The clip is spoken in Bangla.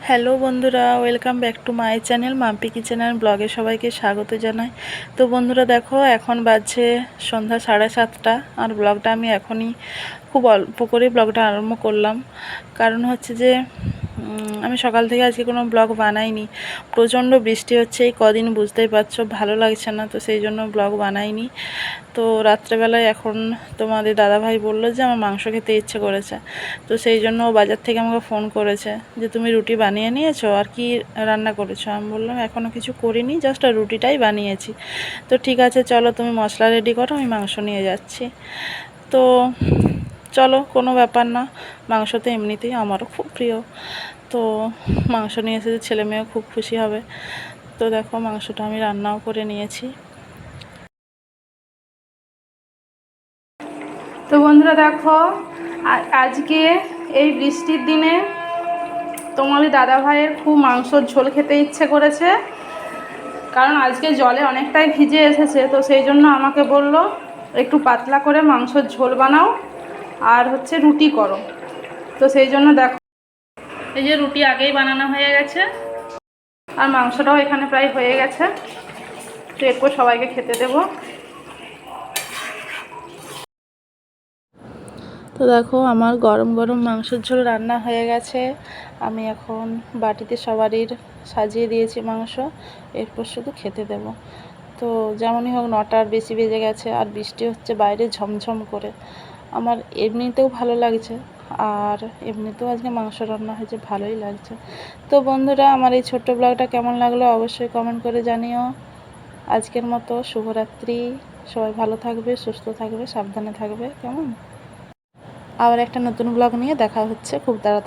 হ্যালো বন্ধুরা, welcome back to my channel Mampi kitchen and ব্লগে সবাইকে স্বাগত জানাই। তো বন্ধুরা দেখো, এখন বাজছে সন্ধ্যা 7:30 আর ব্লগটা আমি এখনই খুব অল্প করে ব্লগটা আরম্ভ করলাম। কারণ হচ্ছে যে আমি সকাল থেকে আজকে কোনো ব্লগ বানাইনি। প্রচণ্ড বৃষ্টি হচ্ছে এই কদিন, বুঝতেই পারছো, ভালো লাগছে না, তো সেই জন্য ব্লগ বানাইনি। তো রাত্রেবেলায় এখন তোমাদের দাদাভাই বললো যে আমার মাংস খেতে ইচ্ছে করেছে, তো সেই জন্য ও বাজার থেকে আমাকে ফোন করেছে যে তুমি রুটি বানিয়ে নিয়েছো, আর কি রান্না করেছো। আমি বললাম এখনও কিছু করিনি, জাস্ট রুটিটাই বানিয়েছি। তো ঠিক আছে, চলো তুমি মশলা রেডি করো, আমি মাংস নিয়ে যাচ্ছি। তো চলো, কোনো ব্যাপার না, মাংস তো এমনিতেই আমারও খুব প্রিয়। তো মাংস নিয়ে এসেছে, ছেলে মেয়েও খুব খুশি হবে। তো দেখো, মাংসটা আমি রান্নাও করে নিয়েছি। তো বন্ধুরা দেখো, আজকে এই বৃষ্টির দিনে তোমাদের দাদা ভাইয়ের খুব মাংসর ঝোল খেতে ইচ্ছে করেছে। কারণ আজকে জলে অনেকটাই ভিজে এসেছে, তো সেই জন্য আমাকে বলল একটু পাতলা করে মাংসর ঝোল বানাও আর হচ্ছে রুটি করো। তো সেই জন্য দেখো, এই যে রুটি আগেই বানানো হয়ে গেছে আর মাংসটাও এখানে প্রায় হয়ে গেছে। তো এরপর সবাইকে খেতে দেবো। তো দেখো, আমার গরম গরম মাংসের ঝোল রান্না হয়ে গেছে। আমি এখন বাটিতে সবারির সাজিয়ে দিয়েছি মাংস, এরপর শুধু খেতে দেব। তো যেমনই হোক, 9টার বেশি বেজে গেছে আর বৃষ্টি হচ্ছে বাইরে ঝমঝম করে। আমার এমনিতেও ভালো লাগছে, আর এমনিতেও আজকে মাংস রান্না হয়েছে, ভালোই লাগছে। তো বন্ধুরা, আমার এই ছোট্ট ব্লগটা কেমন লাগলো অবশ্যই কমেন্ট করে জানিও। আজকের মতো শুভরাত্রি। সবাই ভালো থাকবে, সুস্থ থাকবে, সাবধানে থাকবে, কেমন। আবার একটা নতুন ব্লগ নিয়ে দেখা হচ্ছে খুব তাড়াতাড়ি।